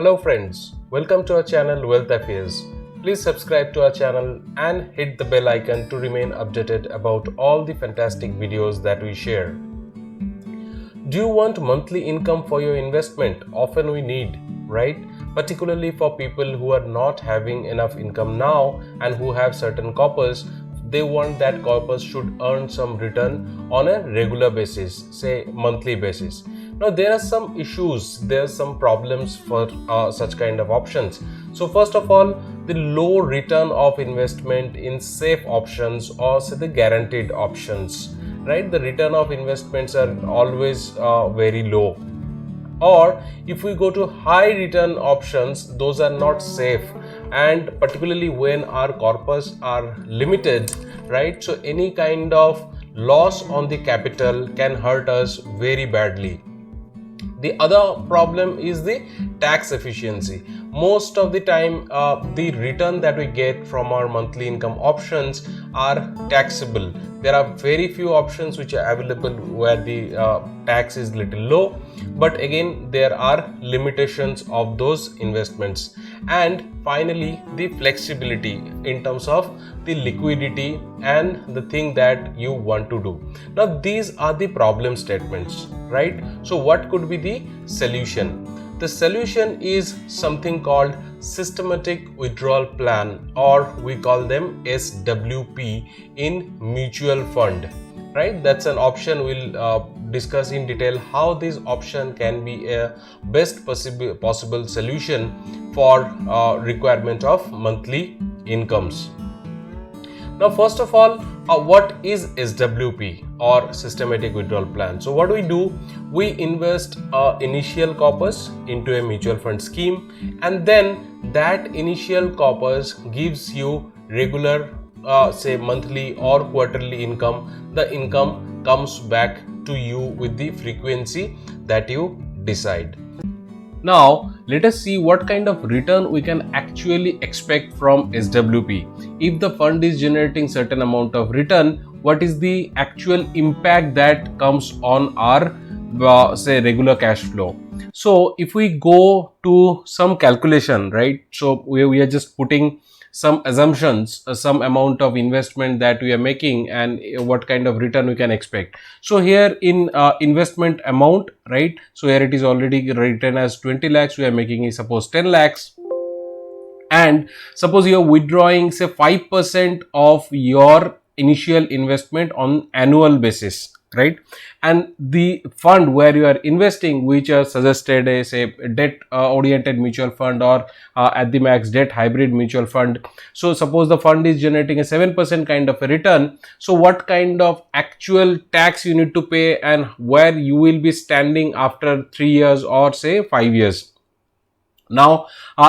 Hello friends, welcome to our channel Wealth Affairs. Please subscribe to our channel and hit the bell icon to remain updated about all the fantastic videos that we share. Do you want monthly income for your investment? Often we need, right? Particularly for people who are not having enough income now and who have certain corpus, they want that corpus should earn some return on a regular basis, say monthly basis. Now there are some issues, there are some problems for such kind of options. So first of all, the low return of investment in safe options or say the guaranteed options, right? The return of investments are always very low. Or if we go to high return options, those are not safe, and particularly when our corpus are limited, right? So any kind of loss on the capital can hurt us very badly. The other problem is the tax efficiency. Most of the time the return that we get from our monthly income options are taxable. There are very few options which are available where the tax is little low, but again there are limitations of those investments. And finally, the flexibility in terms of the liquidity and the thing that you want to do. Now these are the problem statements, right? So what could be the solution? The solution is something called Systematic Withdrawal Plan, or we call them SWP in mutual fund, right? That's an option. We'll discuss in detail how this option can be a best possible solution for requirement of monthly incomes. Now first of all, what is SWP or Systematic Withdrawal Plan? So what do? We invest initial corpus into a mutual fund scheme, and then that initial corpus gives you regular say monthly or quarterly income. The income comes back to you with the frequency that you decide. Now let us see what kind of return we can actually expect from SWP. If the fund is generating certain amount of return, what is the actual impact that comes on our say regular cash flow? So if we go to some calculation, right? So we are just putting some assumptions, some amount of investment that we are making and what kind of return we can expect. So here in investment amount, right? So here it is already written as 20 lakhs. We are making it suppose 10 lakhs. And suppose you are withdrawing say 5% of your initial investment on annual basis, right? And the fund where you are investing, which are suggested as a debt oriented mutual fund or at the max debt hybrid mutual fund. So suppose the fund is generating a 7% kind of a return. So what kind of actual tax you need to pay and where you will be standing after 3 years or say 5 years? Now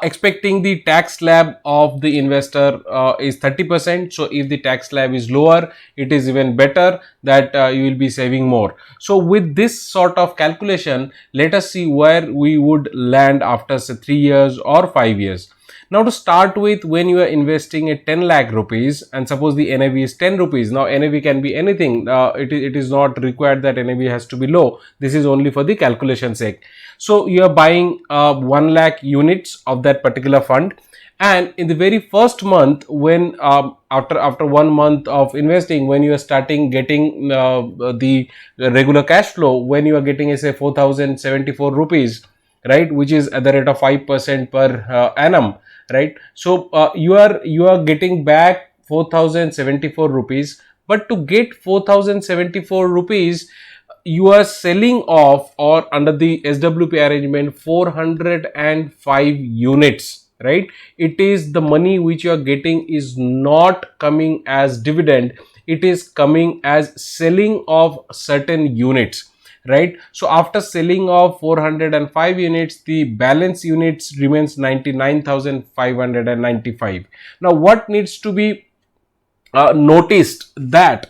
expecting the tax slab of the investor is 30%. So if the tax slab is lower, it is even better that you will be saving more. So with this sort of calculation, let us see where we would land after say 3 years or 5 years. Now to start with, when you are investing at 10 lakh rupees and suppose the NAV is 10 rupees. Now NAV can be anything. It is not required that NAV has to be low. This is only for the calculation sake. So you are buying 1 lakh units of that particular fund, and in the very first month, when after 1 month of investing, when you are starting getting the regular cash flow, when you are getting say 4,074 rupees, right, which is at the rate of 5% per annum, right? So you are getting back 4,074 rupees, but to get 4,074 rupees, you are selling off, or under the SWP arrangement, 405 units, right? It is the money which you are getting is not coming as dividend, it is coming as selling of certain units, right? So after selling off 405 units, the balance units remains 99,595. Now what needs to be noticed that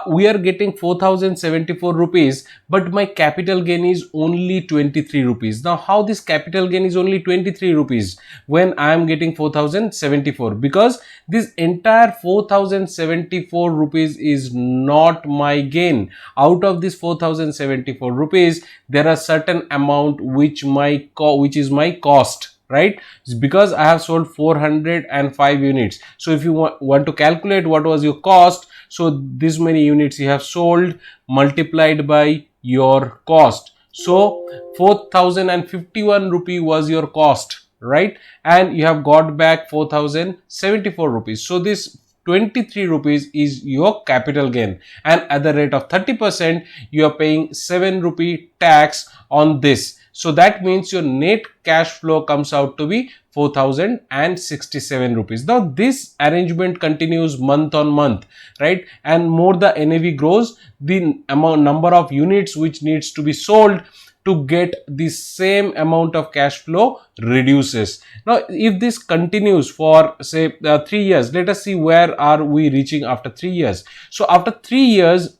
we are getting 4074 rupees, but my capital gain is only 23 rupees. Now how this capital gain is only 23 rupees when I am getting 4074? Because this entire 4074 rupees is not my gain. Out of this 4074 rupees, there are certain amount which is my cost, right? It's because I have sold 405 units. So if you want to calculate what was your cost, so this many units you have sold multiplied by your cost. So 4051 rupee was your cost, right? And you have got back 4074 rupees. So this 23 rupees is your capital gain, and at the rate of 30% you are paying 7 rupee tax on this. So that means your net cash flow comes out to be 4067 rupees. Now this arrangement continues month on month, right? And more the NAV grows, the number of units which needs to be sold to get the same amount of cash flow reduces. Now if this continues for say 3 years, let us see where are we reaching after 3 years. So after 3 years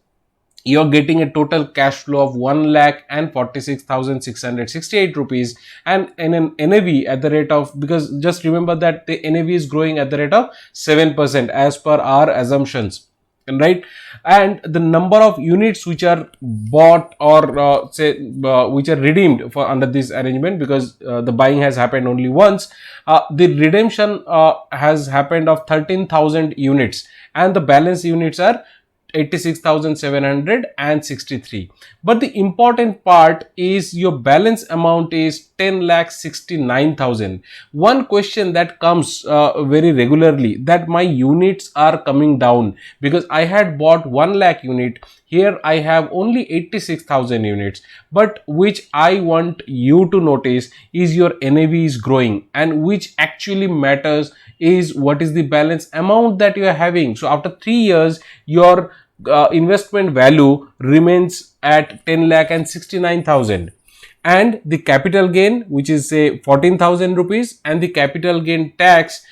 you're getting a total cash flow of 1,46,668 rupees, and in an NAV at the rate of, because just remember that the NAV is growing at the rate of 7% as per our assumptions, right? And the number of units which are bought or which are redeemed for under this arrangement, because the buying has happened only once, the redemption has happened of 13,000 units, and the balance units are 86,763. But the important part is your balance amount is 10,69,000. One question that comes very regularly, that my units are coming down because I had bought 1 lakh unit. Here I have only 86,000 units, but which I want you to notice is your NAV is growing, and which actually matters is what is the balance amount that you are having. So after 3 years your investment value remains at 10,69,000, and the capital gain, which is say 14,000 rupees, and the capital gain tax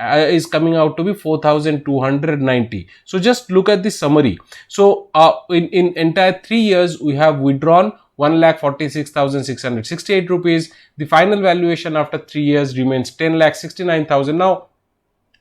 is coming out to be 4,290. So just look at the summary. So in entire 3 years we have withdrawn 1,46,668 rupees. The final valuation after 3 years remains 10,69,000. Now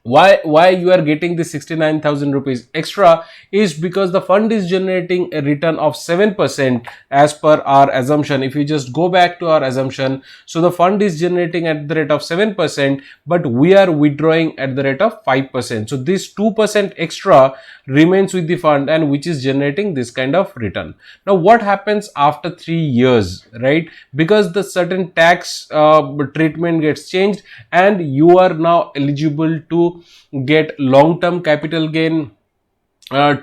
why you are getting the 69,000 rupees extra is because the fund is generating a return of 7% as per our assumption. If you just go back to our assumption, so the fund is generating at the rate of 7%, but we are withdrawing at the rate of 5%. So this 2% extra remains with the fund, and which is generating this kind of return. Now what happens after 3 years, right? Because the certain tax treatment gets changed, and you are now eligible to get long-term capital gain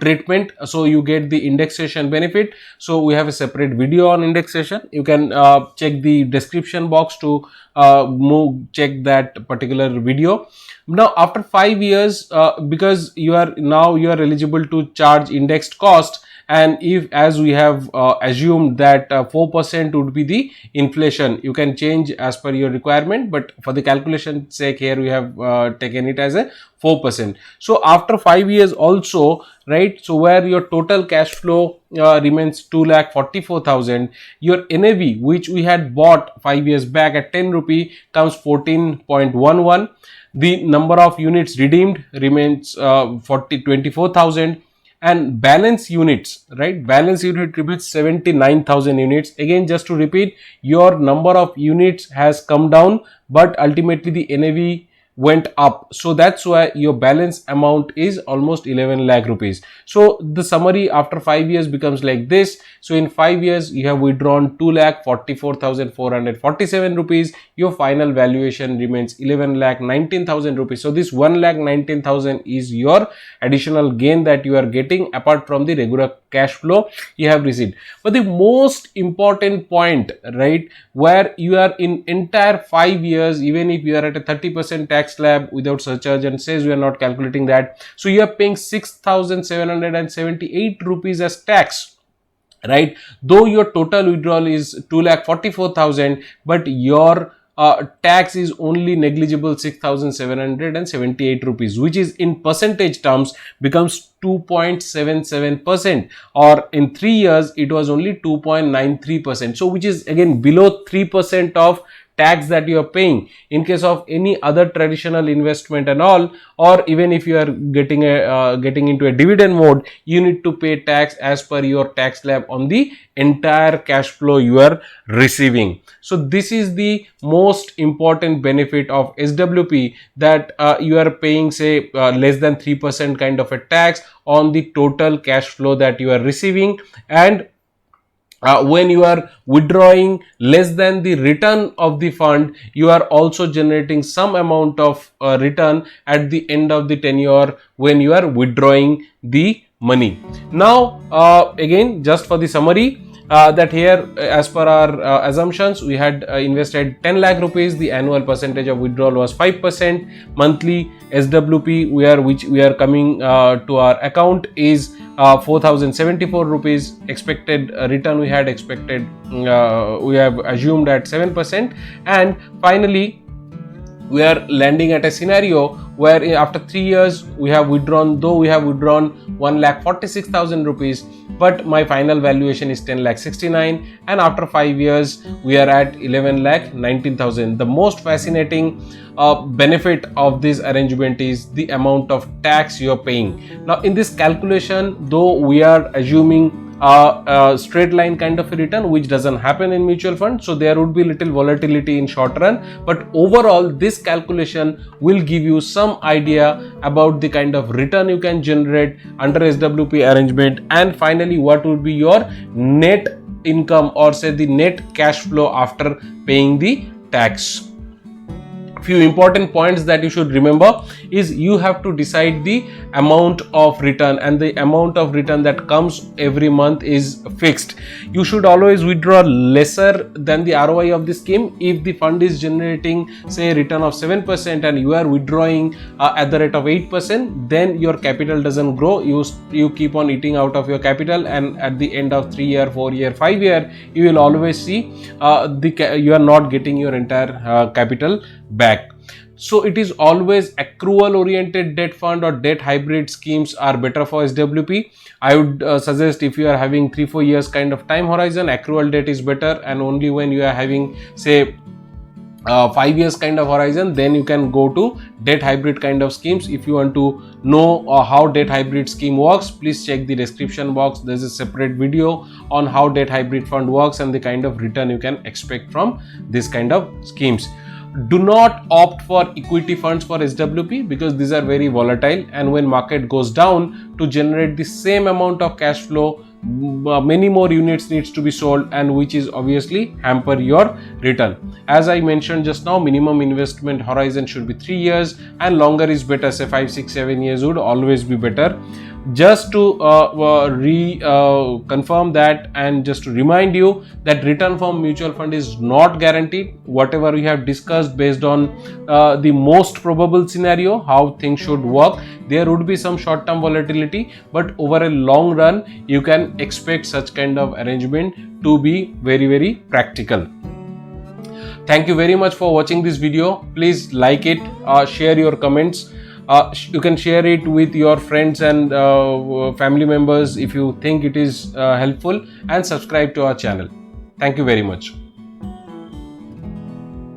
treatment. So you get the indexation benefit. So we have a separate video on indexation. You can check the description box to check that particular video. Now after 5 years, because you are eligible to charge indexed cost, and if, as we have assumed that 4% would be the inflation, you can change as per your requirement, but for the calculation sake here we have taken it as a 4%. So after 5 years also, right, so where your total cash flow remains 2,44,000, your NAV, which we had bought 5 years back at 10 rupee, comes 14.11. The number of units redeemed remains 24,000, and balance units, right, balance unit remains 79,000 units. Again, just to repeat, your number of units has come down, but ultimately the NAV went up. So that's why your balance amount is almost 11 lakh rupees. So the summary after 5 years becomes like this. So in 5 years you have withdrawn 2,44,447 rupees. Your final valuation remains 11,19,000 rupees. So this 1,19,000 is your additional gain that you are getting apart from the regular cash flow you have received. But the most important point, right, where you are in entire 5 years, even if you are at a 30% tax slab without surcharge, and says we are not calculating that, so you are paying 6,778 rupees as tax, right? Though your total withdrawal is 2,44,000, but your tax is only negligible 6,778 rupees, which is in percentage terms becomes 2.77%, or in 3 years it was only 2.93%. So which is again below 3% of tax that you are paying. In case of any other traditional investment and all, or even if you are getting into a dividend mode, you need to pay tax as per your tax slab on the entire cash flow you are receiving. So this is the most important benefit of SWP, that you are paying say less than 3% kind of a tax on the total cash flow that you are receiving, and when you are withdrawing less than the return of the fund, you are also generating some amount of return at the end of the tenure when you are withdrawing the money. Now again, just for the summary, that here as per our assumptions, we had invested 10 lakh rupees, the annual percentage of withdrawal was 5%, monthly SWP which we are coming to our account is 4,074 rupees. Expected return we had expected, we have assumed at 7%, and finally we are landing at a scenario where after 3 years we have withdrawn, though we have withdrawn 1,46,000 rupees, but my final valuation is 10,69,000, and after 5 years we are at 11,19,000. The most fascinating benefit of this arrangement is the amount of tax you are paying. Now in this calculation, though we are assuming straight line kind of a return, which doesn't happen in mutual fund, so there would be little volatility in short run, but overall this calculation will give you some idea about the kind of return you can generate under SWP arrangement, and finally what would be your net income, or say the net cash flow after paying the tax. Few important points that you should remember is you have to decide the amount of return, and the amount of return that comes every month is fixed. You should always withdraw lesser than the ROI of the scheme. If the fund is generating say a return of 7% and you are withdrawing at the rate of 8%, then your capital doesn't grow. You keep on eating out of your capital, and at the end of 3 year, 4 year, 5 year, you will always see you are not getting your entire capital back. So it is always accrual oriented debt fund or debt hybrid schemes are better for SWP. I would suggest if you are having 3-4 years kind of time horizon, accrual debt is better, and only when you are having say 5 years kind of horizon, then you can go to debt hybrid kind of schemes. If you want to know how debt hybrid scheme works, please check the description box. There's a separate video on how debt hybrid fund works and the kind of return you can expect from this kind of schemes. Do not opt for equity funds for SWP because these are very volatile, and when market goes down, to generate the same amount of cash flow, many more units needs to be sold, and which is obviously hamper your return. As I mentioned just now, minimum investment horizon should be 3 years, and longer is better, say 5, 6, 7 years would always be better. Just to confirm that, and just to remind you that return from mutual fund is not guaranteed. Whatever we have discussed based on the most probable scenario, how things should work, there would be some short-term volatility, but over a long run you can expect such kind of arrangement to be very, very practical. Thank you very much for watching this video. Please like it, share your comments. You can share it with your friends and family members if you think it is helpful, and subscribe to our channel. Thank you very much.